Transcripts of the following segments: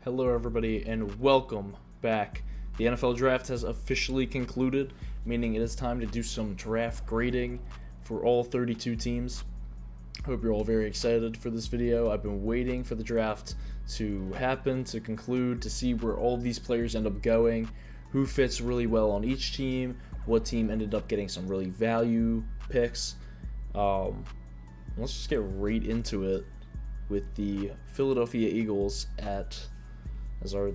Hello, everybody, and welcome back. The NFL draft has officially concluded, meaning it is time to do some draft grading for all 32 teams. Hope you're all very excited for this video. I've been waiting for the draft to happen, to conclude, to see where all these players end up going, who fits really well on each team, what team ended up getting some really value picks. Let's just get right into it with the Philadelphia Eagles as our,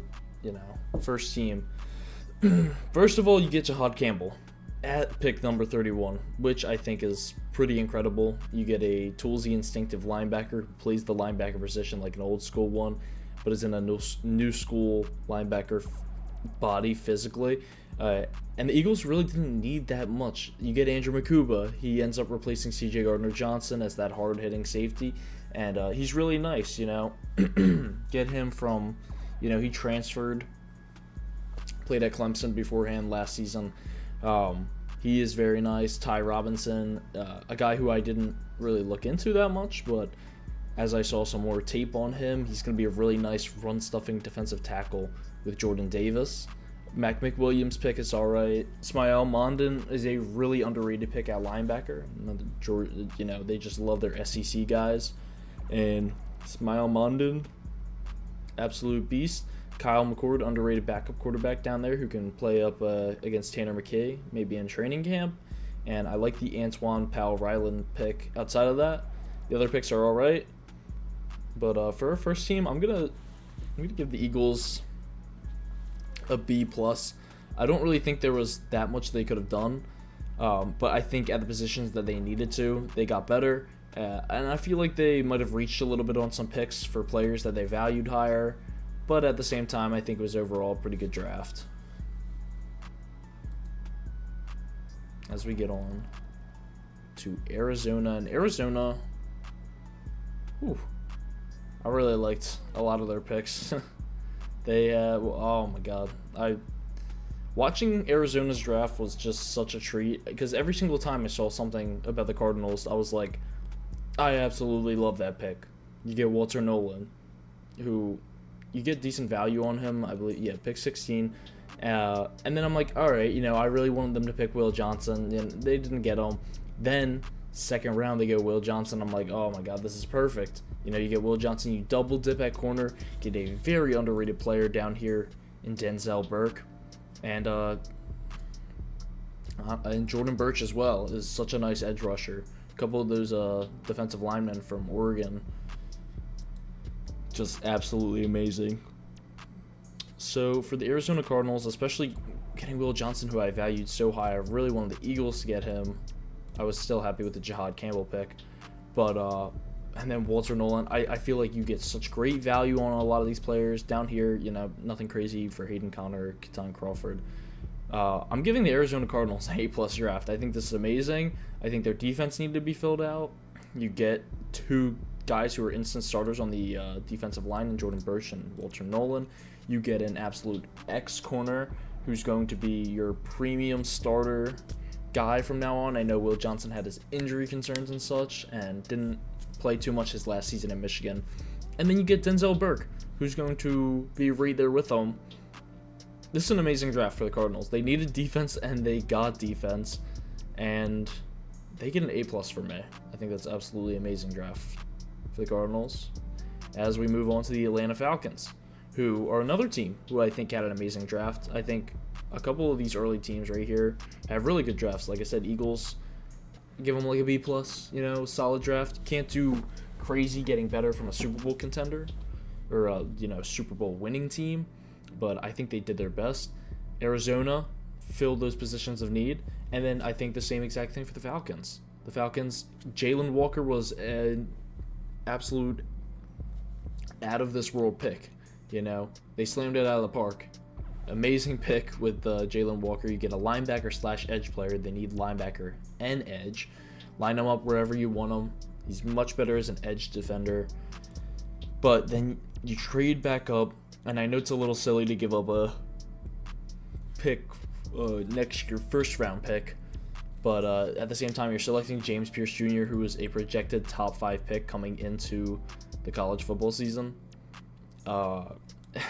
first team. First of all, you get Jahad Campbell at pick number 31, which I think is pretty incredible. You get a toolsy, instinctive linebacker who plays the linebacker position like an old school one, but is in a new school linebacker body physically. And the Eagles really didn't need that much. You get Andrew Mukuba. He ends up replacing C.J. Gardner-Johnson as that hard-hitting safety, and he's really nice, Get him from, he transferred, played at Clemson beforehand last season. He is very nice. Ty Robinson, a guy who I didn't really look into that much, but as I saw some more tape on him, he's going to be a really nice run-stuffing defensive tackle with Jordan Davis. Mac McWilliams pick is alright. Ismael Mondon is a really underrated pick at linebacker. They just love their SEC guys. And Ismael Mondon, absolute beast. Kyle McCord, underrated backup quarterback down there who can play up against Tanner McKay, maybe in training camp. And I like the Antoine Powell-Ryland pick. Outside of that, the other picks are alright. But for our first team, I'm gonna give the Eagles a B+. I don't really think there was that much they could have done, but I think at the positions that they needed to, they got better. And I feel like they might have reached a little bit on some picks for players that they valued higher, but at the same time, I think it was overall a pretty good draft. As we get on to Arizona, I really liked a lot of their picks. Oh my god, watching Arizona's draft was just such a treat, because every single time I saw something about the Cardinals, I was like, I absolutely love that pick. You get Walter Nolan, who you get decent value on him, I believe, pick 16. And then I'm like, all right, I really wanted them to pick Will Johnson, and they didn't get him. Then second round they go Will Johnson. I'm like, oh my god, this is perfect. You get Will Johnson, you double dip at corner, get a very underrated player down here in Denzel Burke, and Jordan Burch as well is such a nice edge rusher. A couple of those defensive linemen from Oregon, just absolutely amazing. So for the Arizona Cardinals, especially getting Will Johnson, who I valued so high, I really wanted the Eagles to get him. I was still happy with the Jahad Campbell pick, but and then Walter Nolan, I feel like you get such great value on a lot of these players down here. Nothing crazy for Hayden Conner, Keaton Crawford. I'm giving the Arizona Cardinals an A+ draft. I think this is amazing. I think their defense needed to be filled out. You get two guys who are instant starters on the defensive line in Jordan Burch and Walter Nolan. You get an absolute X corner who's going to be your premium starter guy from now on. I know Will Johnson had his injury concerns and such and didn't play too much his last season in Michigan. And then you get Denzel Burke, who's going to be right there with him. This is an amazing draft for the Cardinals. They needed defense, and they got defense, and they get an A+ for me. I think that's absolutely amazing draft for the Cardinals. As we move on to the Atlanta Falcons, who are another team who I think had an amazing draft. I think a couple of these early teams right here have really good drafts. Like I said, Eagles, give them like a B+, solid draft. Can't do crazy getting better from a Super Bowl contender or a, Super Bowl winning team, but I think they did their best. Arizona filled those positions of need, and then I think the same exact thing for the Falcons. The Falcons, Jalen Walker was an absolute out-of-this-world pick, They slammed it out of the park. Amazing pick with Jalen Walker. You get a linebacker / edge player. They need linebacker and edge. Line him up wherever you want him. He's much better as an edge defender. But then you trade back up, and I know it's a little silly to give up a pick next year, first round pick, but at the same time, you're selecting James Pierce Jr., who is a projected top 5 pick coming into the college football season.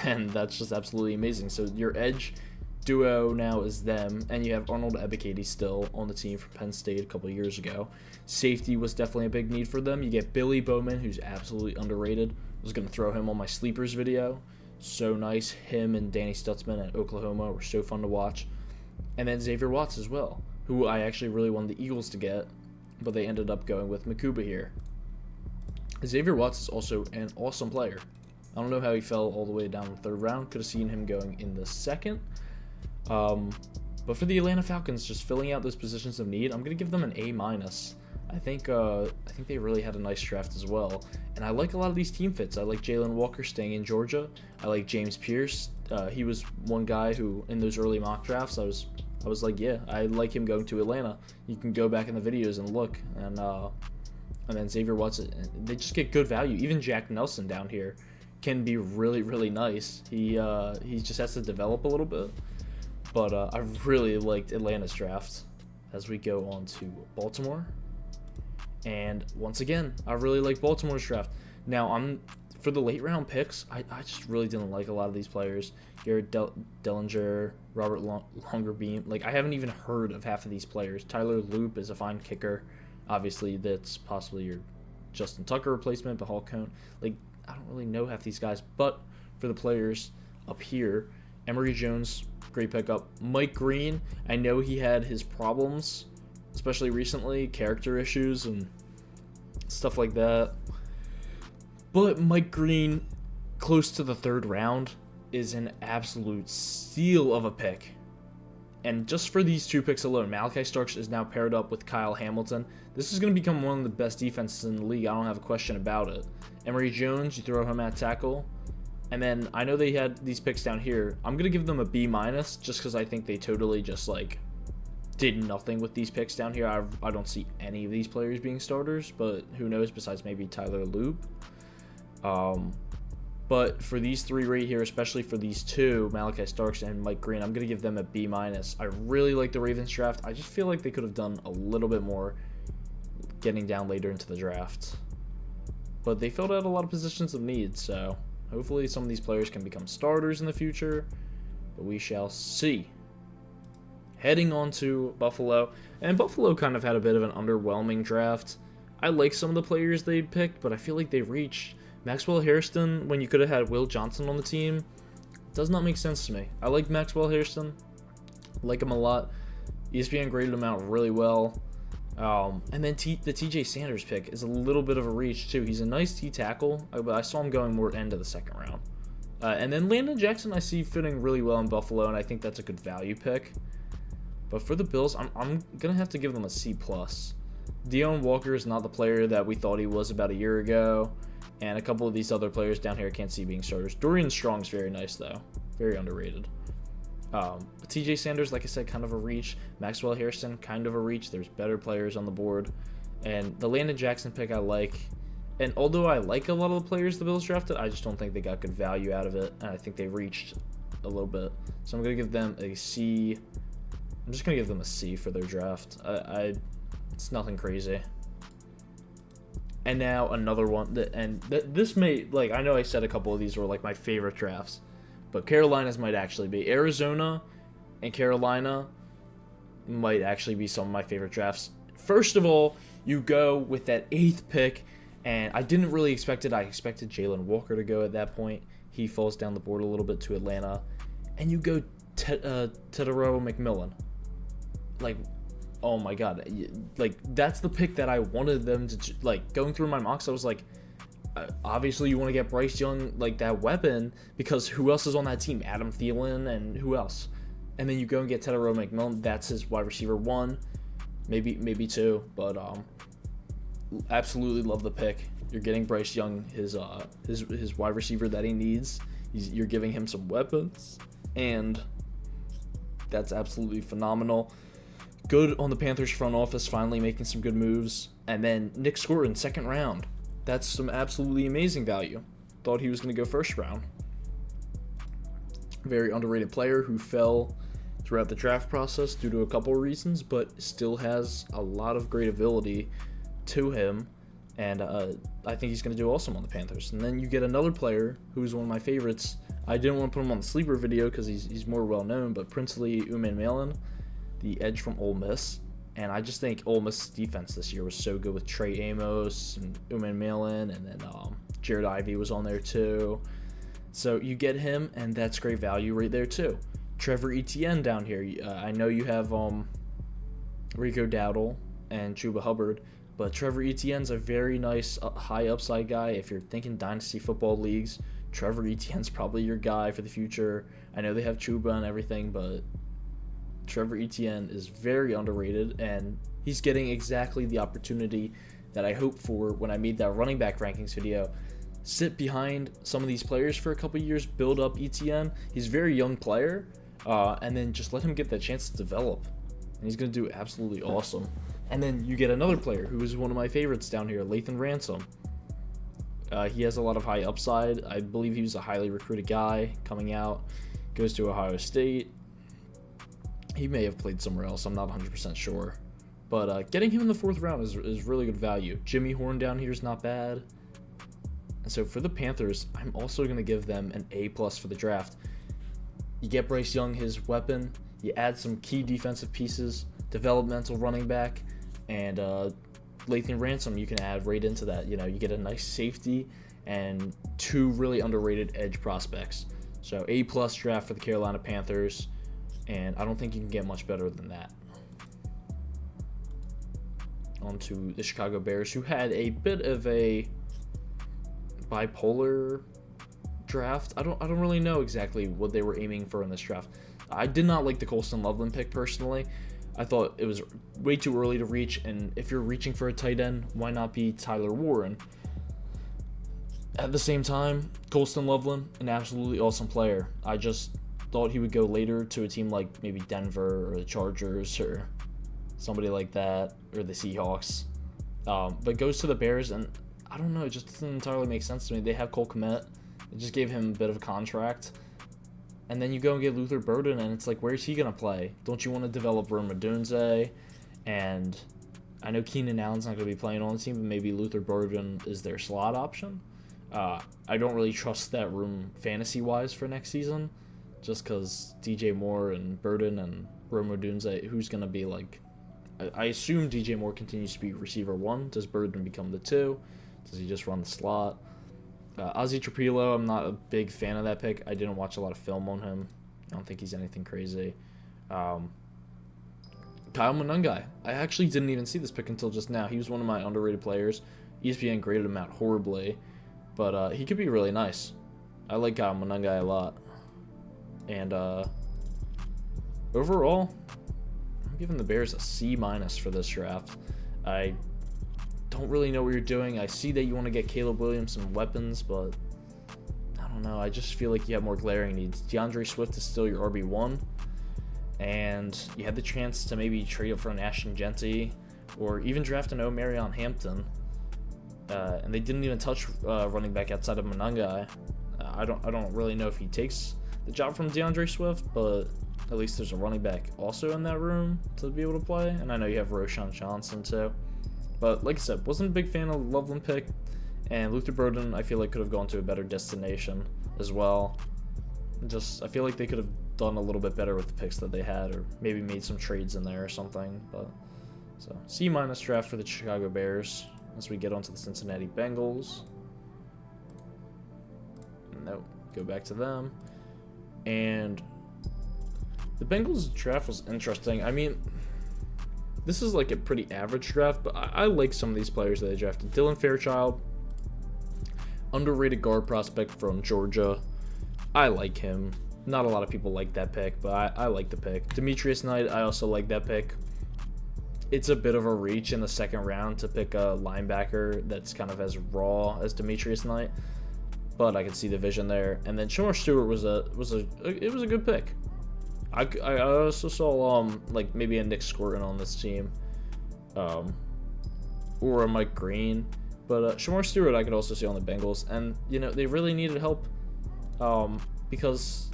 and that's just absolutely amazing. So your edge duo now is them, and you have Arnold Ebiketie still on the team from Penn State a couple of years ago. Safety was definitely a big need for them. You get Billy Bowman, who's absolutely underrated. I was going to throw him on my sleepers video. So nice. Him and Danny Stutzman at Oklahoma were so fun to watch. And then Xavier Watts as well, who I actually really wanted the Eagles to get, but they ended up going with Makuba here. Xavier Watts is also an awesome player. I don't know how he fell all the way down the third round. Could have seen him going in the second. But for the Atlanta Falcons, just filling out those positions of need, I'm going to give them an A-. I think they really had a nice draft as well. And I like a lot of these team fits. I like Jalen Walker staying in Georgia. I like James Pierce. He was one guy who, in those early mock drafts, I was like, yeah, I like him going to Atlanta. You can go back in the videos and look. And then Xavier Watts, they just get good value. Even Jack Nelson down here can be really, really nice. He just has to develop a little bit. But I really liked Atlanta's draft. As we go on to Baltimore. And once again, I really like Baltimore's draft. Now, for the late round picks, I just really didn't like a lot of these players. Garrett Dellinger, Robert Longerbeam. Like, I haven't even heard of half of these players. Tyler Loop is a fine kicker. Obviously, that's possibly your Justin Tucker replacement, but Hall Cone. Like, I don't really know half these guys. But for the players up here, Emory Jones, great pickup. Mike Green, I know he had his problems, especially recently, character issues and stuff like that. But Mike Green, close to the third round, is an absolute steal of a pick. And just for these two picks alone, Malachi Starks is now paired up with Kyle Hamilton. This is going to become one of the best defenses in the league. I don't have a question about it. Emory Jones, you throw him at tackle. And then I know they had these picks down here. I'm going to give them a B- just because I think they totally just did nothing with these picks down here. I don't see any of these players being starters, but who knows, besides maybe Tyler Loop. But for these three right here, especially for these two, Malachi Starks and Mike Green, I'm going to give them a B-. I really like the Ravens draft. I just feel like they could have done a little bit more getting down later into the draft. But they filled out a lot of positions of need, so hopefully some of these players can become starters in the future. But we shall see. Heading on to Buffalo, and Buffalo kind of had a bit of an underwhelming draft. I like some of the players they picked, but I feel like they reached Maxwell Hairston when you could have had Will Johnson on the team. Does not make sense to me. I like Maxwell Hairston, like him a lot. ESPN graded him out really well. And then the TJ Sanders pick is a little bit of a reach too. He's a nice T tackle, but I saw him going more end of the second round. And then Landon Jackson I see fitting really well in Buffalo, and I think that's a good value pick. But for the Bills, I'm going to have to give them a C+. Deone Walker is not the player that we thought he was about a year ago. And a couple of these other players down here I can't see being starters. Dorian Strong's very nice, though. Very underrated. TJ Sanders, like I said, kind of a reach. Maxwell Hairston, kind of a reach. There's better players on the board. And the Landon Jackson pick I like. And although I like a lot of the players the Bills drafted, I just don't think they got good value out of it. And I think they reached a little bit. So I'm going to give them a C. I'm just going to give them a C for their draft. It's nothing crazy. And now another one. This may, I know I said a couple of these were my favorite drafts. But Carolina's might actually be. Arizona and Carolina might actually be some of my favorite drafts. First of all, you go with that 8th pick. And I didn't really expect it. I expected Jalen Walker to go at that point. He falls down the board a little bit to Atlanta. And you go Tetairoa McMillan. Oh my god, that's the pick that I wanted them to, going through my mocks, I was like, obviously you want to get Bryce Young, that weapon, because who else is on that team? Adam Thielen, and who else? And then you go and get Tetairoa McMillan, that's his wide receiver 1, maybe 2, but absolutely love the pick. You're getting Bryce Young, his wide receiver that he needs. You're giving him some weapons, and that's absolutely phenomenal. Good on the Panthers front office, finally making some good moves. And then Nick Scourton, 2nd round. That's some absolutely amazing value. Thought he was going to go 1st round. Very underrated player who fell throughout the draft process due to a couple of reasons, but still has a lot of great ability to him. And I think he's going to do awesome on the Panthers. And then you get another player who's one of my favorites, I didn't want to put him on the sleeper video because he's more well known, but Princely Umanmielen, the edge from Ole Miss. And I just think Ole Miss defense this year was so good with Trey Amos and Umanmielen, and then Jared Ivey was on there too. So you get him, and that's great value right there too. Trevor Etienne down here. I know you have Rico Dowdle and Chuba Hubbard, but Trevor Etienne's a very nice high upside guy. If you're thinking dynasty football leagues, Trevor Etienne's probably your guy for the future. I know they have Chuba and everything, but Trevor Etienne is very underrated, and he's getting exactly the opportunity that I hoped for when I made that running back rankings video. Sit behind some of these players for a couple years, build up Etienne. He's a very young player, and then just let him get that chance to develop, and he's going to do absolutely awesome. And then you get another player who is one of my favorites down here, Lathan Ransom. He has a lot of high upside. I believe he was a highly recruited guy coming out, goes to Ohio State. He may have played somewhere else, I'm not 100% sure. But getting him in the 4th round is really good value. Jimmy Horn down here is not bad. And so for the Panthers, I'm also going to give them an A+ for the draft. You get Bryce Young, his weapon. You add some key defensive pieces, developmental running back, and Lathan Ransom you can add right into that. You get a nice safety and 2 really underrated edge prospects. So A+ draft for the Carolina Panthers, and I don't think you can get much better than that. On to the Chicago Bears, who had a bit of a bipolar draft. I don't really know exactly what they were aiming for in this draft. I did not like the Colston Loveland pick personally. I thought it was way too early to reach, and if you're reaching for a tight end, why not be Tyler Warren? At the same time, Colston Loveland, an absolutely awesome player. I just thought he would go later to a team like maybe Denver or the Chargers or somebody like that, or the Seahawks. But goes to the Bears, and I don't know, it just doesn't entirely make sense to me. They have Cole Kmet. It just gave him a bit of a contract. And then you go and get Luther Burden, and it's like, where's he going to play? Don't you want to develop Rome Odunze? And I know Keenan Allen's not going to be playing on the team, but maybe Luther Burden is their slot option. I don't really trust that room fantasy-wise for next season, just because DJ Moore and Burden and Rome Odunze, who's going to be like... I assume DJ Moore continues to be receiver 1. Does Burden become the 2? Does he just run the slot? Ozzy Trapilo, I'm not a big fan of that pick. I didn't watch a lot of film on him. I don't think he's anything crazy. Kyle Monungai. I actually didn't even see this pick until just now. He was one of my underrated players. ESPN graded him out horribly, but he could be really nice. I like Kyle Monungai a lot. And overall, I'm giving the Bears a C- for this draft. I don't really know what you're doing. I see that you want to get Caleb Williams some weapons, but I don't know. I just feel like you have more glaring needs. DeAndre Swift is still your RB1, and you had the chance to maybe trade up for an Ashton Genty or even draft an Omarion Hampton, and they didn't even touch running back outside of Monungai. I don't really know if he takes the job from DeAndre Swift, but at least there's a running back also in that room to be able to play, and I know you have Roschon Johnson too. But like I said, wasn't a big fan of the Loveland pick, and Luther Burden I feel like could have gone to a better destination as well. I feel like they could have done a little bit better with the picks that they had, or maybe made some trades in there or something. But so C- draft for the Chicago Bears as we get onto the Cincinnati Bengals. Nope, go back to them. And the Bengals draft was interesting. I mean, this is like a pretty average draft, but I like some of these players that they drafted. Dylan Fairchild, underrated guard prospect from Georgia. I like him. Not a lot of people like that pick, but I like the pick. Demetrius Knight, I also like that pick. It's a bit of a reach in the 2nd round to pick a linebacker that's kind of as raw as Demetrius Knight, but I can see the vision there. And then Shemar Stewart was a good pick. I also saw like maybe a Nick Scorton on this team, or a Mike Green, but Shemar Stewart I could also see on the Bengals, and they really needed help, because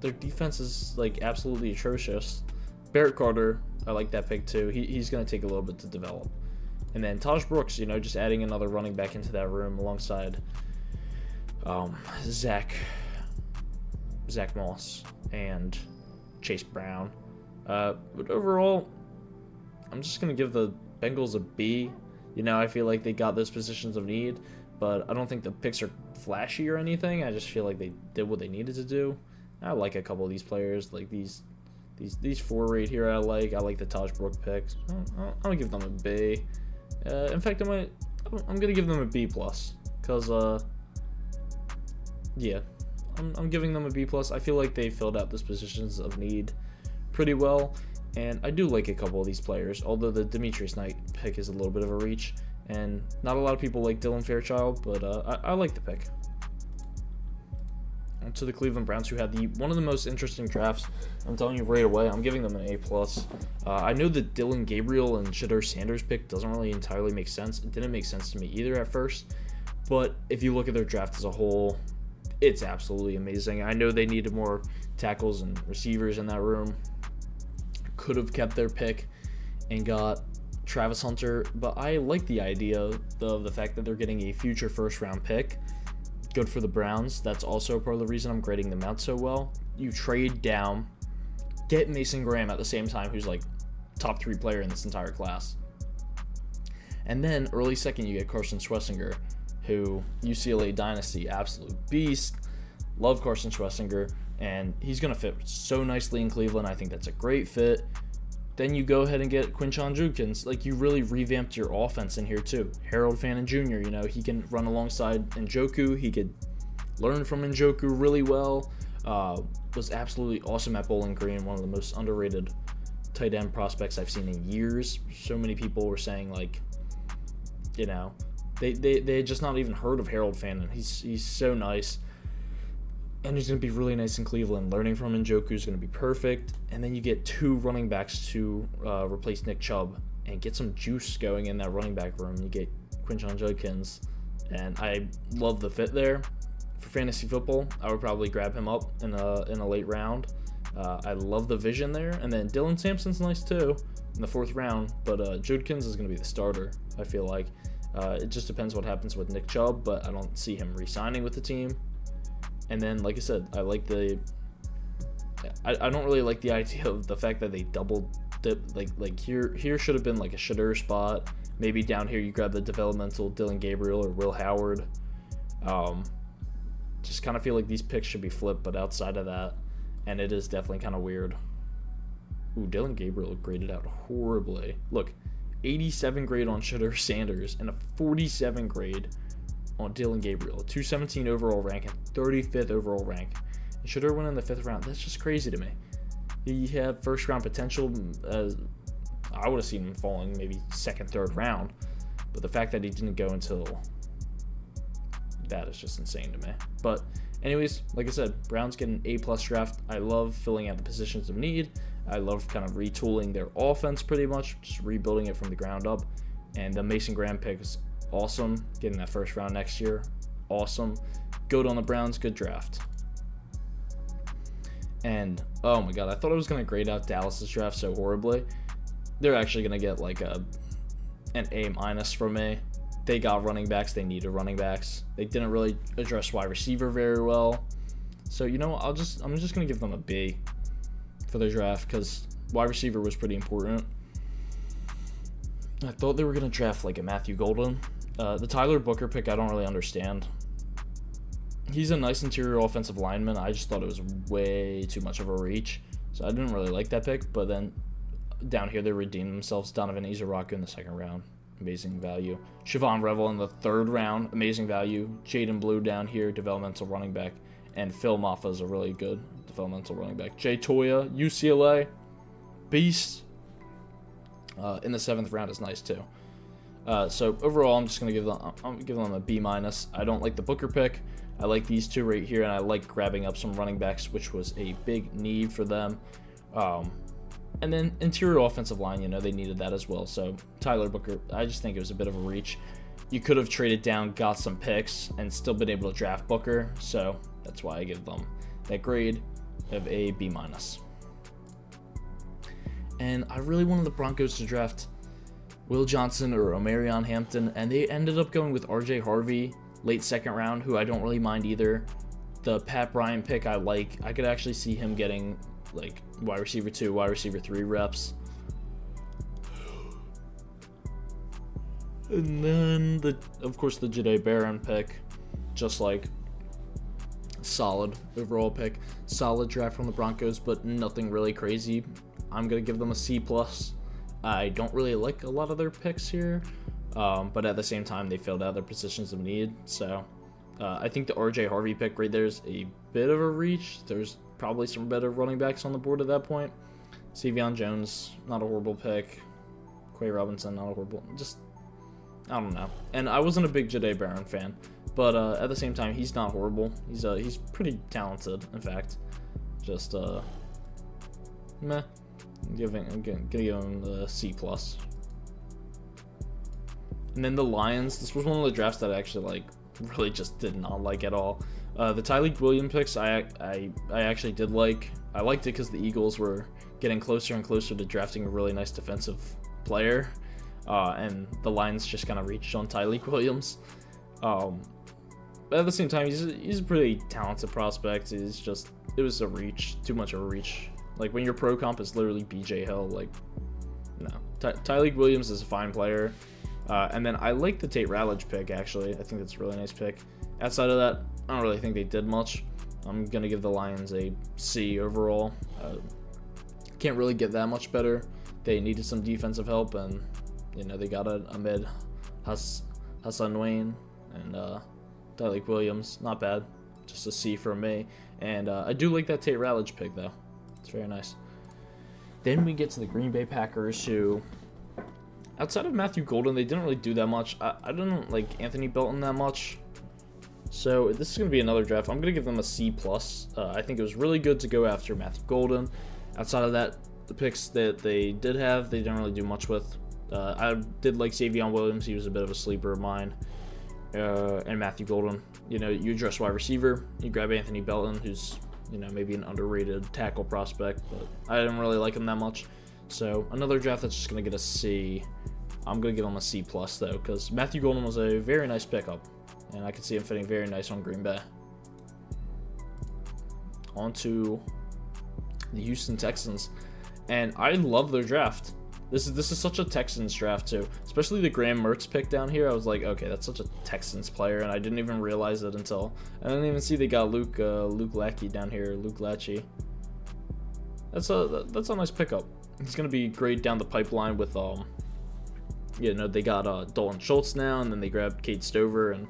their defense is like absolutely atrocious. Barrett Carter, I like that pick too. He's gonna take a little bit to develop, and then Taj Brooks, just adding another running back into that room alongside Zach Zach Moss and Chase Brown. But overall, I'm just going to give the Bengals a B. I feel like they got those positions of need, but I don't think the picks are flashy or anything. I just feel like they did what they needed to do. I like a couple of these players, like these 4 right here. I like the Taj Brook picks. I'm gonna give them a B. In fact, I'm gonna give them a B plus, cause yeah, I'm giving them a B plus. I feel like they filled out those positions of need pretty well, and I do like a couple of these players. Although the Demetrius Knight pick is a little bit of a reach, and not a lot of people like Dylan Fairchild, but I like the pick. On to the Cleveland Browns, who had one of the most interesting drafts. I'm telling you right away, I'm giving them an A+. I know the Dylan Gabriel and Shedeur Sanders pick doesn't really entirely make sense. It didn't make sense to me either at first, but if you look at their draft as a whole, it's absolutely amazing. I know they needed more tackles and receivers in that room. Could have kept their pick and got Travis Hunter, but I like the idea of the fact that they're getting a future first-round pick. Good for the Browns. That's also part of the reason I'm grading them out so well. You trade down, get Mason Graham at the same time, who's like top 3 player in this entire class. And then early second, you get Carson Schwessinger, who UCLA Dynasty, absolute beast. Love Carson Schwessinger, and he's going to fit so nicely in Cleveland. I think that's a great fit. Then you go ahead and get Quinshon Judkins. Like, you really revamped your offense in here too. Harold Fannin Jr., he can run alongside Njoku. He could learn from Njoku really well. Was absolutely awesome at Bowling Green, one of the most underrated tight end prospects I've seen in years. So many people were saying, like, they had just not even heard of Harold Fannin. He's so nice. And he's going to be really nice in Cleveland. Learning from Njoku is going to be perfect. And then you get 2 running backs to replace Nick Chubb and get some juice going in that running back room. You get Quinshon Judkins, and I love the fit there. For fantasy football, I would probably grab him up in a late round. I love the vision there. And then Dylan Sampson's nice too in the 4th round. But Judkins is going to be the starter, I feel like. It just depends what happens with Nick Chubb, but I don't see him re-signing with the team. And then, like I said, I like I don't really like the idea of the fact that they double dip. Like here should have been like a Shedeur spot. Maybe down here you grab the developmental Dylan Gabriel or Will Howard. Just kind of feel like these picks should be flipped, but outside of that, and it is definitely kind of weird. Ooh, Dylan Gabriel graded out horribly. Look, 87 grade on Shedeur Sanders and a 47 grade on Dylan Gabriel, a 217 overall rank and 35th overall rank. And Shedeur went in the 5th round. That's just crazy to me. He had first round potential. I would have seen him falling maybe 2nd, 3rd round, but the fact that he didn't go until that is just insane to me. But anyways, like I said, Browns get an A+ draft. I love filling out the positions of need. I love kind of retooling their offense pretty much, just rebuilding it from the ground up. And the Mason Graham pick is awesome. Getting that 1st round next year, awesome. Good on the Browns, good draft. And oh my god, I thought I was going to grade out Dallas's draft so horribly. They're actually going to get like an A- from me. They got running backs. They needed running backs. They didn't really address wide receiver very well. So, I'm just going to give them a B for their draft because wide receiver was pretty important. I thought they were going to draft like a Matthew Golden. The Tyler Booker pick, I don't really understand. He's a nice interior offensive lineman. I just thought it was way too much of a reach. So I didn't really like that pick. But then down here, they redeemed themselves. Donovan Izaraku in the 2nd round. Amazing value. Siobhan Revel in the 3rd round. Amazing value. Jaden Blue down here, developmental running back. And Phil Maffa is a really good developmental running back. Jay Toya, UCLA, beast. In the 7th round is nice too. So overall, I'm just gonna give them a B-. I don't like the Booker pick. I like these 2 right here, and I like grabbing up some running backs, which was a big need for them. And then interior offensive line, they needed that as well. So Tyler Booker, I just think it was a bit of a reach. You could have traded down, got some picks, and still been able to draft Booker. So that's why I give them that grade of a B-. And I really wanted the Broncos to draft Will Johnson or Omarion Hampton, and they ended up going with RJ Harvey, late 2nd round, who I don't really mind either. The Pat Bryant pick I like. I could actually see him getting like wide receiver 2, wide receiver 3 reps. And then of course the Jahdae Barron pick, just like solid overall pick, solid draft from the Broncos, but nothing really crazy. I'm gonna give them a C+. I don't really like a lot of their picks here, but at the same time they filled out their positions of need. So I think the RJ Harvey pick right there is a bit of a reach. There's probably some better running backs on the board at that point. Savion Jones, not a horrible pick. Quay Robinson, not a horrible. Just, I don't know. And I wasn't a big Jahdae Barron fan, but at the same time, he's not horrible. He's pretty talented, in fact. Just meh. I'm gonna give him the C+. And then the Lions. This was one of the drafts that I actually really just did not like at all. The Tyleik Williams picks I actually did like. I liked it because the Eagles were getting closer and closer to drafting a really nice defensive player, and the Lions just kind of reached on Tyleik Williams. But at the same time, he's a pretty talented prospect. It was a reach, too much of a reach. Like when your pro comp is literally BJ Hill, like no. Tyleik Williams is a fine player. And then I like the Tate Ratledge pick, actually. I think that's a really nice pick. Outside of that, I don't really think they did much. I'm going to give the Lions a C overall. Can't really get that much better. They needed some defensive help, and they got Ahmed Hassan-Wayne and Tyleik Williams. Not bad. Just a C from me. And I do like that Tate Ratledge pick, though. It's very nice. Then we get to the Green Bay Packers, who, outside of Matthew Golden, they didn't really do that much. I didn't like Anthony Belton that much. So this is going to be another draft. I'm going to give them a C+. I think it was really good to go after Matthew Golden. Outside of that, the picks that they did have, they didn't really do much with. I did like Savion Williams. He was a bit of a sleeper of mine. And Matthew Golden. You address wide receiver. You grab Anthony Belton, who's, maybe an underrated tackle prospect. But I didn't really like him that much. So another draft that's just going to get a C. I'm going to give him a C+, though, because Matthew Golden was a very nice pickup. And I could see him fitting very nice on Green Bay. On to the Houston Texans. And I love their draft. This is such a Texans draft, too. Especially the Graham Mertz pick down here. I was like, okay, that's such a Texans player. And I didn't even realize it until... I didn't even see they got Luke Lachey down here. Luke Lachey. That's a nice pickup. He's going to be great down the pipeline with... they got Dalton Schultz now, and then they grabbed Cade Stover, and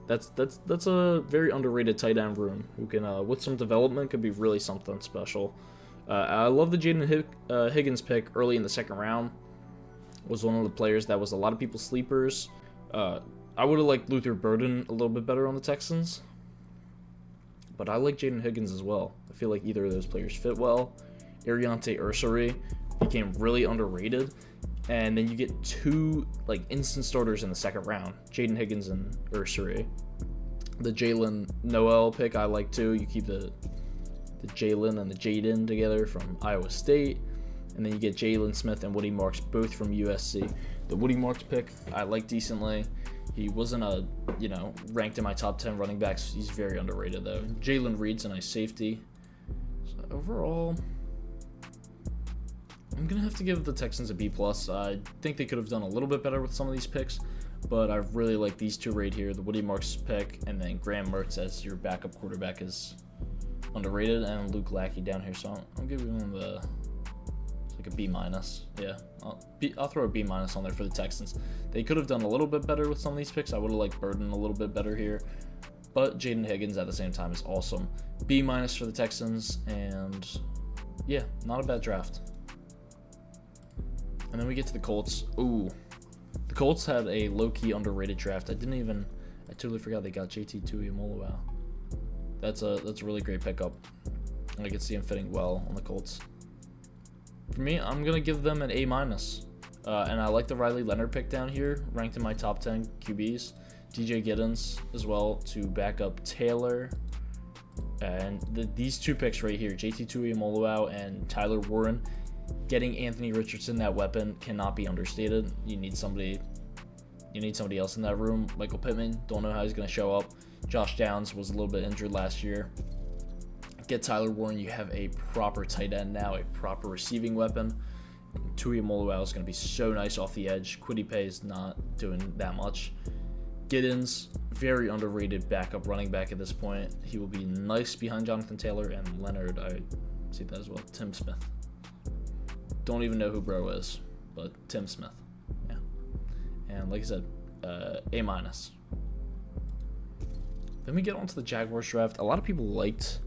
that's a very underrated tight end room who can, with some development, could be really something special. I love the Jaden Higgins pick early in the second round. Was one of the players that was a lot of people's sleepers. I would have liked Luther Burden a little bit better on the Texans, but I like Jaden Higgins as well. I feel like either of those players fit well. Ariante Ursary became really underrated. And then you get two instant starters in the second round, Jaden Higgins and Ursary. The Jalen Noel pick I like too. You keep the Jalen and the Jaden together from Iowa State. And then you get Jalen Smith and Woody Marks, both from USC. The Woody Marks pick I like decently. He wasn't ranked in my top 10 running backs. He's very underrated though. Jalen Reed's a nice safety. So overall, I'm going to have to give the Texans a B+. I think they could have done a little bit better with some of these picks, but I really like these two right here, the Woody Marks pick, and then Graham Mertz as your backup quarterback is underrated, and Luke Lachey down here, so I'm giving them a B-. Yeah, I'll throw a B- on there for the Texans. They could have done a little bit better with some of these picks. I would have liked Burden a little bit better here, but Jaden Higgins at the same time is awesome. B- for the Texans, and yeah, not a bad draft. And then we get to the Colts. Ooh. The Colts had a low-key underrated draft. I totally forgot they got JT Tuimoloau. That's a really great pickup. And I can see him fitting well on the Colts. For me, I'm going to give them an A-. And I like the Riley Leonard pick down here, ranked in my top 10 QBs. DJ Giddens as well to back up Taylor. And these two picks right here, JT Tuimoloau and Tyler Warren, getting Anthony Richardson, that weapon, cannot be understated. You need somebody You need somebody else in that room. Michael Pittman, don't know how he's going to show up. Josh Downs was a little bit injured last year. Get Tyler Warren, you have a proper tight end now, a proper receiving weapon. Tui Moluau is going to be so nice off the edge. Kwity Paye is not doing that much. Giddens, very underrated backup running back at this point. He will be nice behind Jonathan Taylor and Leonard. I see that as well. Tim Smith. Don't even know who bro is, but Tim Smith. Yeah. And like I said, A-. Then we get on to the Jaguars draft. A lot of people liked...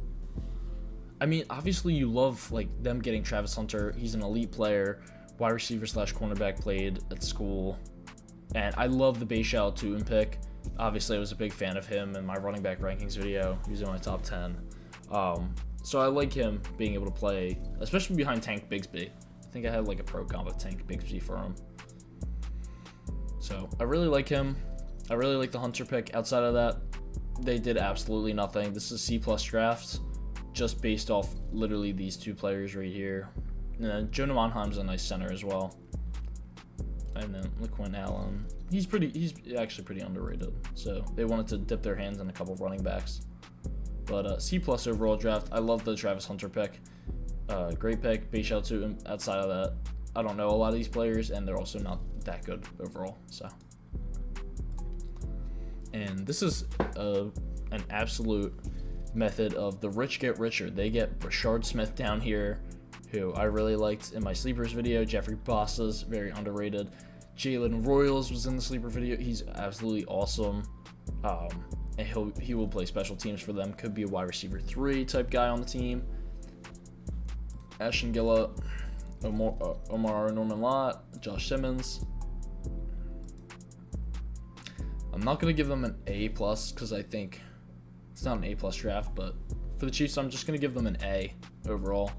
I mean, obviously you love like them getting Travis Hunter. He's an elite player. Wide receiver / cornerback, played at school. And I love the Bashal Tutin pick. Obviously, I was a big fan of him in my running back rankings video. He was in my top 10. So I like him being able to play, especially behind Tank Bigsby. I think I had like a pro comp with Tank Bigsby for him. So I really like him. I really like the Hunter pick. Outside of that, they did absolutely nothing. This is C+ draft, just based off literally these two players right here. And then Jonah Monheim's a nice center as well. And then LaQuinn Allen. He's actually pretty underrated. So they wanted to dip their hands in a couple of running backs. But C+ overall draft. I love the Travis Hunter pick. Great pick. Bashal Tutin. Outside of that, I don't know a lot of these players, and they're also not that good overall. So, and this is an absolute method of the rich get richer. They get Rashard Smith down here, who I really liked in my sleepers video. Jeffrey Bossa's very underrated. Jalen Royals was in the sleeper video. He's absolutely awesome. And he will play special teams for them. Could be a wide receiver 3 type guy on the team. Ashton Gillett, Omar Norman Lott, Josh Simmons. I'm not going to give them an A+ because I think it's not an A+ draft, but for the Chiefs, I'm just going to give them an A overall.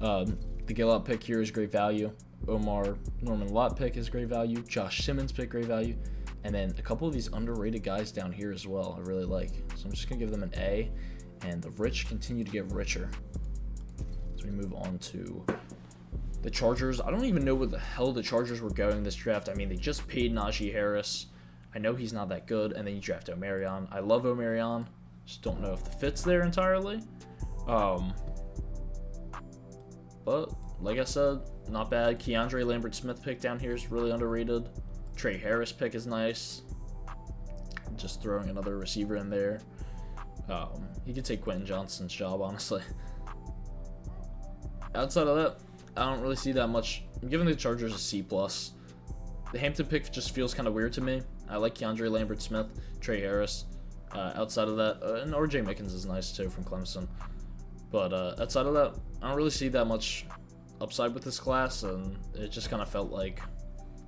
The Gillett pick here is great value. Omar Norman Lott pick is great value. Josh Simmons pick, great value. And then a couple of these underrated guys down here as well, I really like. So I'm just going to give them an A. And the rich continue to get richer. So we move on to the Chargers. I don't even know where the hell the Chargers were going this draft. I mean, they just paid Najee Harris. I know he's not that good. And then you draft Omarion. I love Omarion. Just don't know if the fit's there entirely. But like I said, not bad. Keandre Lambert-Smith pick down here is really underrated. Trey Harris pick is nice. Just throwing another receiver in there. He could take Quentin Johnston's job, honestly. Outside of that, I don't really see that much. I'm giving the Chargers a C+. The Hampton pick just feels kind of weird to me. I like Keandre Lambert-Smith, Trey Harris. Outside of that, and RJ Mickens is nice too from Clemson. But outside of that, I don't really see that much upside with this class, and it just kind of felt like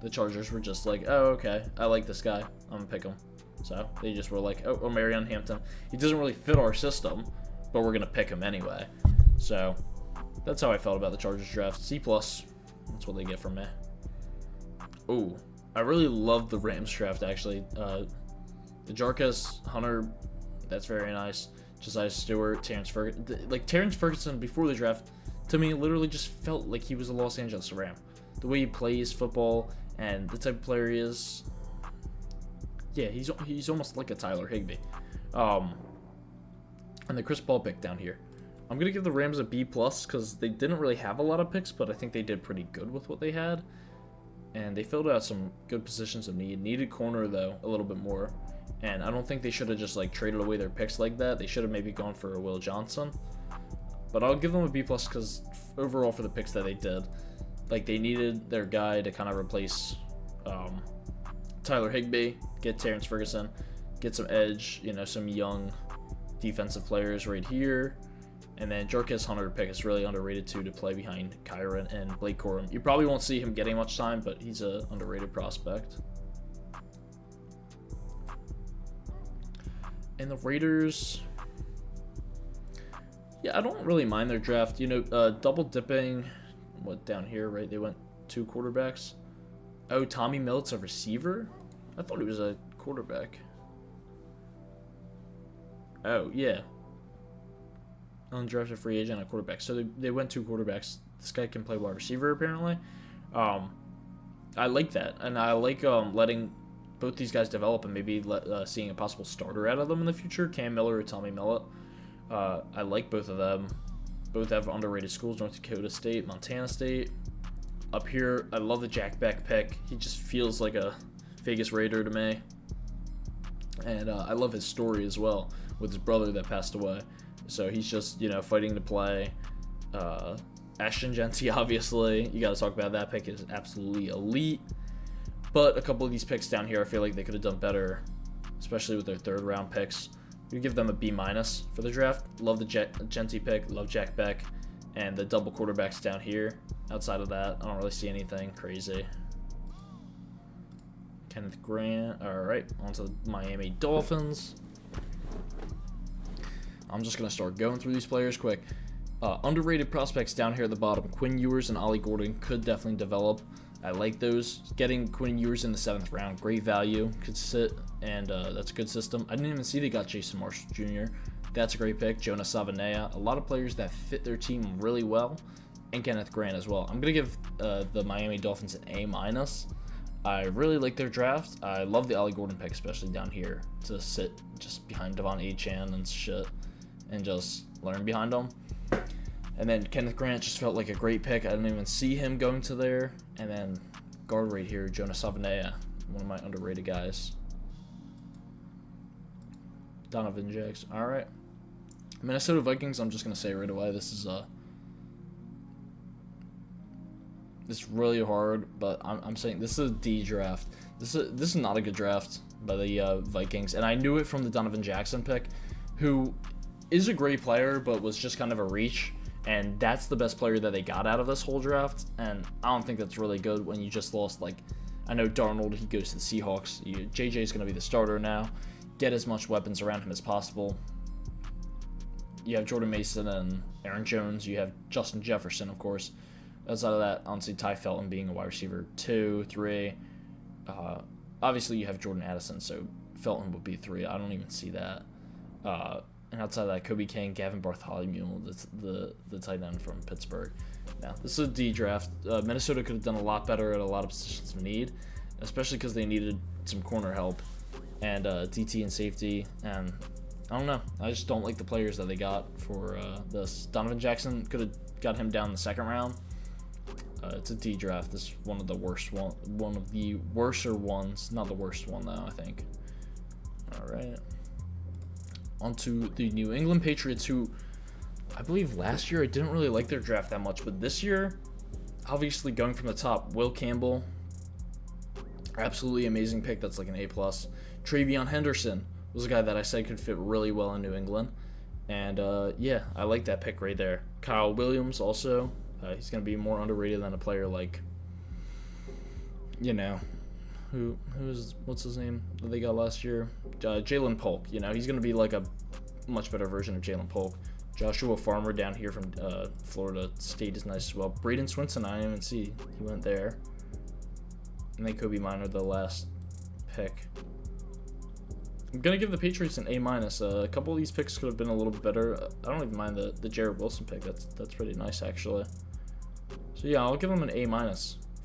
the Chargers were just like, oh, okay, I like this guy, I'm gonna pick him. So they just were like, oh, Omarion Hampton. He doesn't really fit our system, but we're gonna pick him anyway. So that's how I felt about the Chargers draft. C+. That's what they get from me. Ooh, I really love the Rams draft actually. The Jarquez Hunter, that's very nice. Josiah Stewart, Terrence Ferguson. Like Terrence Ferguson before the draft, to me, literally just felt like he was a Los Angeles Ram. The way he plays football and the type of player he is. Yeah, he's almost like a Tyler Higbee. And the Chris Paul pick down here. I'm going to give the Rams a B+ because they didn't really have a lot of picks, but I think they did pretty good with what they had. And they filled out some good positions of need. Needed corner, though, a little bit more. And I don't think they should have just like traded away their picks like that. They should have maybe gone for a Will Johnson. But I'll give them a B+ because overall for the picks that they did, like they needed their guy to kind of replace Tyler Higbee, get Terrence Ferguson, get some edge, some young defensive players right here. And then Jarquez Hunter pick is really underrated too to play behind Kyron and Blake Corum. You probably won't see him getting much time, but he's an underrated prospect. And the Raiders, yeah, I don't really mind their draft. Double dipping, down here, right? They went 2 quarterbacks. Oh, Tommy Millet's a receiver? I thought he was a quarterback. Oh, yeah. Undrafted free agent, a quarterback. So they went 2 quarterbacks. This guy can play wide receiver, apparently. I like that. And I like letting both these guys develop and maybe seeing a possible starter out of them in the future. Cam Miller or Tommy Millett. I like both of them. Both have underrated schools, North Dakota State, Montana State. Up here, I love the Jack Beck pick. He just feels like a Vegas Raider to me. And I love his story as well with his brother that passed away. So he's just, fighting to play. Ashton Jeanty, obviously. You got to talk about that pick. Is absolutely elite. But a couple of these picks down here, I feel like they could have done better, especially with their third round picks. We give them a B- for the draft. Love the Jeanty pick. Love Jack Beck. And the double quarterbacks down here. Outside of that, I don't really see anything crazy. Kenneth Grant. All right, on to the Miami Dolphins. I'm just going to start going through these players quick. Underrated prospects down here at the bottom. Quinn Ewers and Ollie Gordon could definitely develop. I like those. Getting Quinn Ewers in the 7th round, great value. Could sit, and that's a good system. I didn't even see they got Jason Marshall Jr. That's a great pick. Jonah Savanea. A lot of players that fit their team really well. And Kenneth Grant as well. I'm going to give the Miami Dolphins an A-. I really like their draft. I love the Ollie Gordon pick, especially down here, to sit just behind Devon Achane and shit and just learn behind them. And then Kenneth Grant just felt like a great pick. I didn't even see him going to there. And then guard right here, Jonah Savanea, one of my underrated guys. Donovan Jackson. All right. Minnesota Vikings, I'm just going to say right away, this is it's really hard, but I'm saying this is a D draft. This is not a good draft by the Vikings, and I knew it from the Donovan Jackson pick, who is a great player, but was just kind of a reach, and that's the best player that they got out of this whole draft, and I don't think that's really good when you just lost, like, I know Darnold, he goes to the Seahawks. JJ's going to be the starter now. Get as much weapons around him as possible. You have Jordan Mason and Aaron Jones. You have Justin Jefferson, of course. Outside of that, honestly, Ty Felton being a wide receiver 2, 3. Obviously, you have Jordan Addison, so Felton would be 3. I don't even see that. And outside of that, Kobe King, Gavin Bartholomew, the tight end from Pittsburgh. Now, this is a D draft. Minnesota could have done a lot better at a lot of positions of need, especially because they needed some corner help and DT and safety. And I don't know. I just don't like the players that they got for this. Donovan Jackson could have got him down in the 2nd round. It's a D draft. This is one of the worser ones. Not the worst one, though, I think. All right. On to the New England Patriots, who I believe last year I didn't really like their draft that much, but this year, obviously going from the top, Will Campbell, absolutely amazing pick. That's like an A+. Travion Henderson was a guy that I said could fit really well in New England. And, yeah, I like that pick right there. Kyle Williams also. He's going to be more underrated than a player like, what's his name that they got last year? Jalen Polk. He's going to be like a much better version of Jalen Polk. Joshua Farmer down here from Florida State is nice as well. Braden Swinson, I didn't even see. He went there. And then Kobe Minor, the last pick. I'm going to give the Patriots an A-. A couple of these picks could have been a little bit better. I don't even mind the Jarrett Wilson pick. That's pretty nice, actually. So, yeah, I'll give them an A-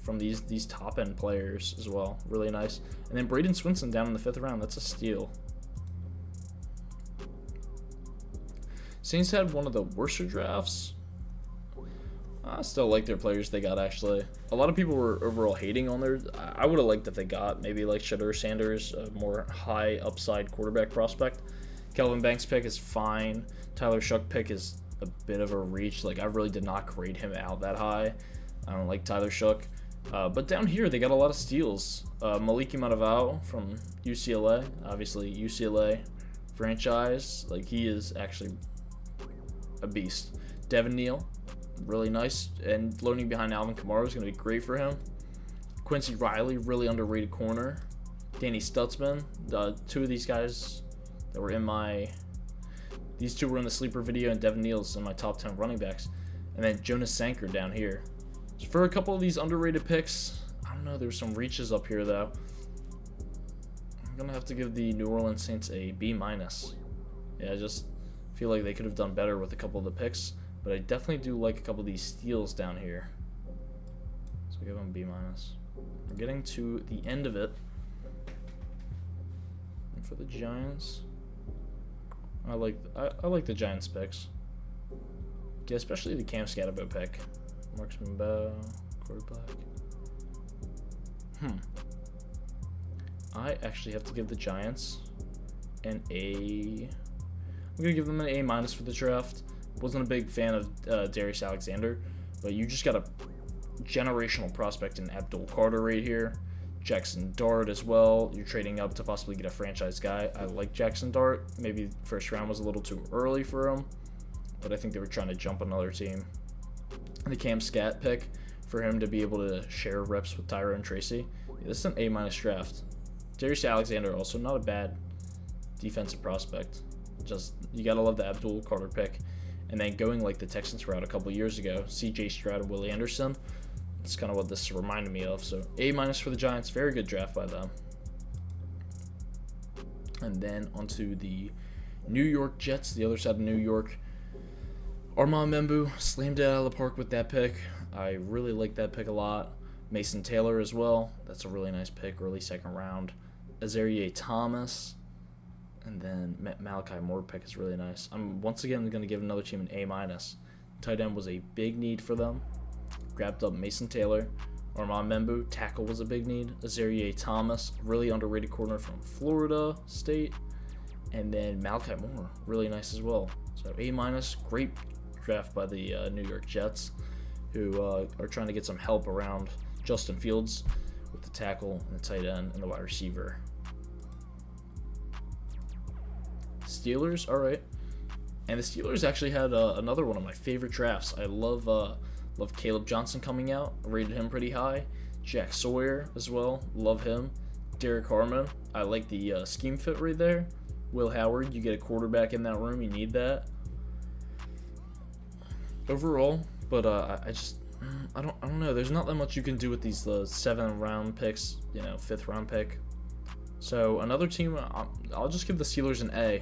from these top-end players as well. Really nice. And then Braden Swinson down in the 5th round. That's a steal. Saints had one of the worser drafts. I still like their players they got, actually. A lot of people were overall hating on their... I would have liked if they got maybe like Shedeur Sanders, a more high upside quarterback prospect. Kelvin Banks' pick is fine. Tyler Shough pick is a bit of a reach. Like, I really did not grade him out that high. I don't like Tyler Shough. But down here, they got a lot of steals. Maliki Matavao from UCLA. Obviously, UCLA franchise. Like, he is actually a beast. Devin Neal, really nice. And loading behind Alvin Kamara is going to be great for him. Quincy Riley, really underrated corner. Danny Stutzman. Two of these guys that were in my... These two were in the sleeper video, and Devin Neal's in my top 10 running backs. And then Jonas Sanker down here. So for a couple of these underrated picks, I don't know, there's some reaches up here, though. I'm going to have to give the New Orleans Saints a B-. Yeah, I just feel like they could have done better with a couple of the picks, but I definitely do like a couple of these steals down here. So give them B-. We're getting to the end of it. for the Giants. I like the Giants picks. Yeah, especially the Cam Scatterbo pick. Marksman Bow, quarterback. I actually have to give the Giants an A. I'm gonna give them an A- for the draft. Wasn't a big fan of Darius Alexander, but you just got a generational prospect in Abdul Carter right here. Jackson Dart as well. You're trading up to possibly get a franchise guy. I like Jackson Dart. Maybe first round was a little too early for him, but I think they were trying to jump another team. And the Cam Scat pick for him to be able to share reps with Tyrone Tracy. Yeah, this is an A- draft. Darius Alexander also not a bad defensive prospect. Just you gotta love the Abdul Carter pick. And then going like the Texans route a couple years ago, C.J. Stroud and Willie Anderson. That's kind of what this reminded me of. So A- for the Giants. Very good draft by them. And then onto the New York Jets, the other side of New York. Armand Membu slammed it out of the park with that pick. I really like that pick a lot. Mason Taylor as well. That's a really nice pick, early second round. Azareye'h Thomas. And then Malachi Moore pick is really nice. I'm once again going to give another team an A-. Tight end was a big need for them. Grabbed up Mason Taylor. Armand Membu, tackle was a big need. Azareye'h Thomas, really underrated corner from Florida State. And then Malachi Moore, really nice as well. So A-, great draft by the New York Jets, who are trying to get some help around Justin Fields with the tackle and the tight end and the wide receiver. Steelers, all right. And the Steelers actually had another one of my favorite drafts. I love Caleb Johnson coming out. I rated him pretty high. Jack Sawyer as well. Love him. Derek Harmon. I like the scheme fit right there. Will Howard. You get a quarterback in that room. You need that. Overall, but I don't know. There's not that much you can do with these 7th round picks. 5th round pick. So another team. I'll just give the Steelers an A.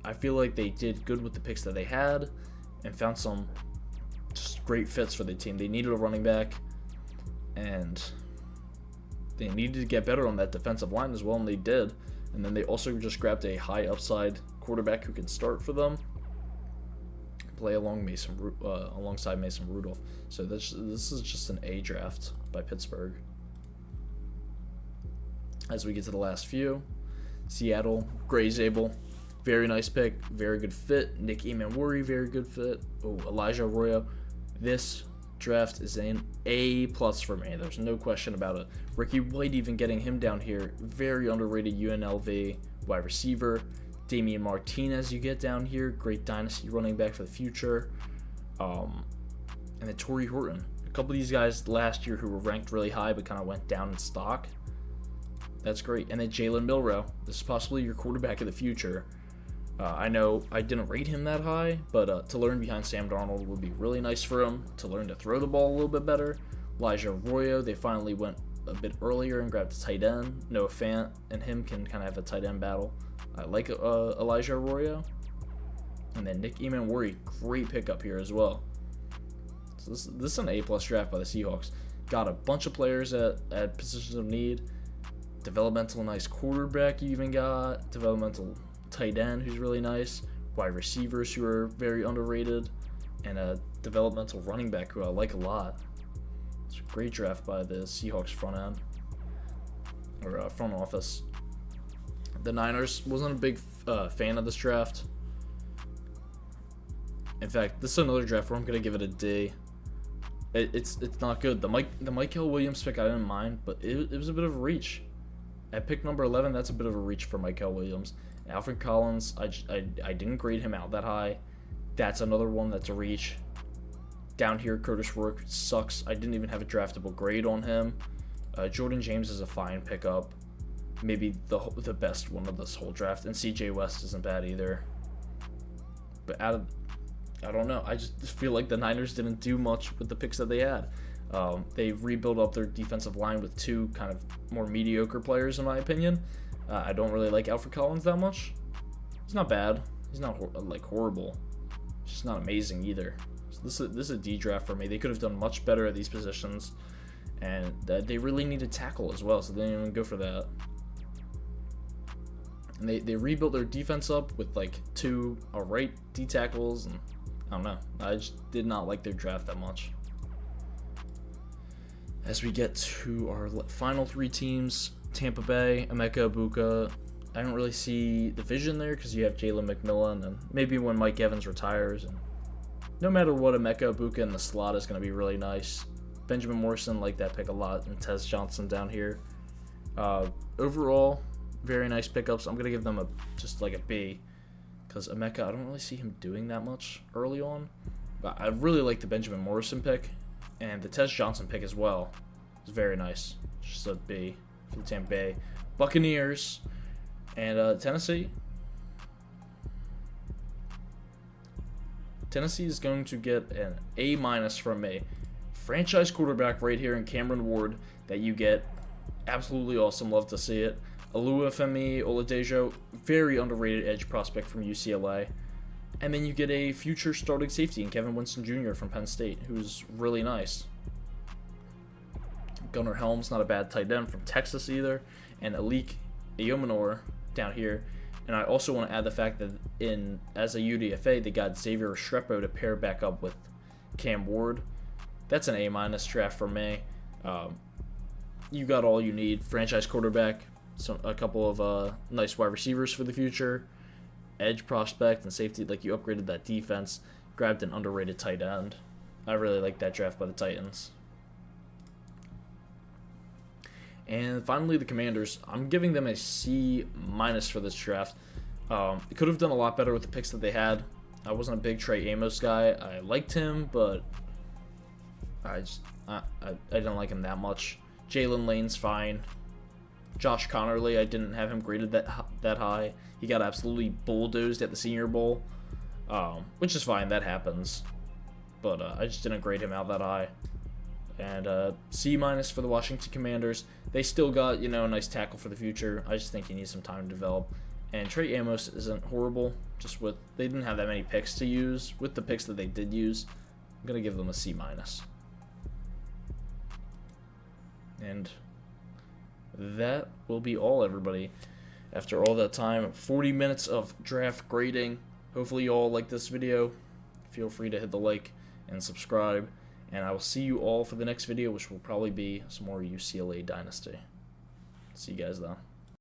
I feel like they did good with the picks that they had and found some just great fits for the team. They needed a running back, and they needed to get better on that defensive line as well, and they did. And then they also just grabbed a high upside quarterback who can start for them, play alongside Mason Rudolph. So this is just an A draft by Pittsburgh. As we get to the last few, Seattle, Gray Zabel. Very nice pick, very good fit. Nick Emmanwori, very good fit. Oh, Elijah Arroyo. This draft is an A+ for me. There's no question about it. Ricky White even getting him down here. Very underrated UNLV wide receiver. Damian Martinez you get down here. Great dynasty running back for the future. And then Torrey Horton. A couple of these guys last year who were ranked really high but kind of went down in stock. That's great. And then Jalen Milroe. This is possibly your quarterback of the future. I know I didn't rate him that high, but to learn behind Sam Darnold would be really nice for him, to learn to throw the ball a little bit better. Elijah Arroyo, they finally went a bit earlier and grabbed a tight end. Noah Fant and him can kind of have a tight end battle. I like Elijah Arroyo. And then Nick Emmanwori, great pickup here as well. So this is an A+ draft by the Seahawks. Got a bunch of players at positions of need. Developmental nice quarterback you even got. Developmental tight end who's really nice, wide receivers who are very underrated, and a developmental running back who I like a lot. It's a great draft by the Seahawks front office. The Niners, wasn't a big fan of this draft. In fact, this is another draft where I'm gonna give it a D. It's not good. The Mykel Williams pick I didn't mind, but it was a bit of a reach. At pick number 11, that's a bit of a reach for Mykel Williams. Alfred Collins, I didn't grade him out that high. That's another one that's a reach. Down here, Curtis Rourke sucks. I didn't even have a draftable grade on him. Jordan James is a fine pickup. Maybe the best one of this whole draft. And CJ West isn't bad either. But I don't know. I just feel like the Niners didn't do much with the picks that they had. They rebuilt up their defensive line with 2 kind of more mediocre players, in my opinion. I don't really like Alfred Collins that much. He's not bad. He's not horrible. He's just not amazing either. So this is a D draft for me. They could have done much better at these positions, and they really need a tackle as well, so they didn't even go for that. And they rebuilt their defense up with like 2 right D tackles, and I don't know. I just did not like their draft that much. As we get to our final 3 teams, Tampa Bay, Emeka Egbuka. I don't really see the vision there because you have Jalen McMillan, and maybe when Mike Evans retires. And no matter what, Emeka Egbuka in the slot is going to be really nice. Benjamin Morrison, like that pick a lot, and Tez Johnson down here. Overall, very nice pickups. I'm going to give them just like a B, because Emeka, I don't really see him doing that much early on. But I really like the Benjamin Morrison pick, and the Tez Johnson pick as well. It's very nice. Just a B for the Tampa Bay Buccaneers. And Tennessee is going to get an A- from me. Franchise quarterback right here in Cameron Ward that you get. Absolutely awesome. Love to see it. Oluwafemi Oladejo, very underrated edge prospect from UCLA. And then you get a future starting safety in Kevin Winston Jr. from Penn State, who's really nice. Gunnar Helms, not a bad tight end from Texas either. And Alik Eyomanor down here. And I also want to add the fact that as a UDFA, they got Xavier Restrepo to pair back up with Cam Ward. That's an A- draft for me. You got all you need. Franchise quarterback, a couple of nice wide receivers for the future, edge prospect, and safety. Like, you upgraded that defense, grabbed an underrated tight end. I really like that draft by the Titans. And finally, the Commanders. I'm giving them a C- for this draft. They could have done a lot better with the picks that they had. I wasn't a big Trey Amos guy. I liked him, but I didn't like him that much. Jalen Lane's fine. Josh Connerly, I didn't have him graded that high. He got absolutely bulldozed at the Senior Bowl, which is fine. That happens. But I just didn't grade him out that high. And C- for the Washington Commanders. They still got, a nice tackle for the future. I just think he needs some time to develop. And Trey Amos isn't horrible. They didn't have that many picks to use. With the picks that they did use, I'm going to give them a C-. And that will be all, everybody. After all that time, 40 minutes of draft grading. Hopefully you all like this video. Feel free to hit the like and subscribe. And I will see you all for the next video, which will probably be some more UCLA Dynasty. See you guys, though.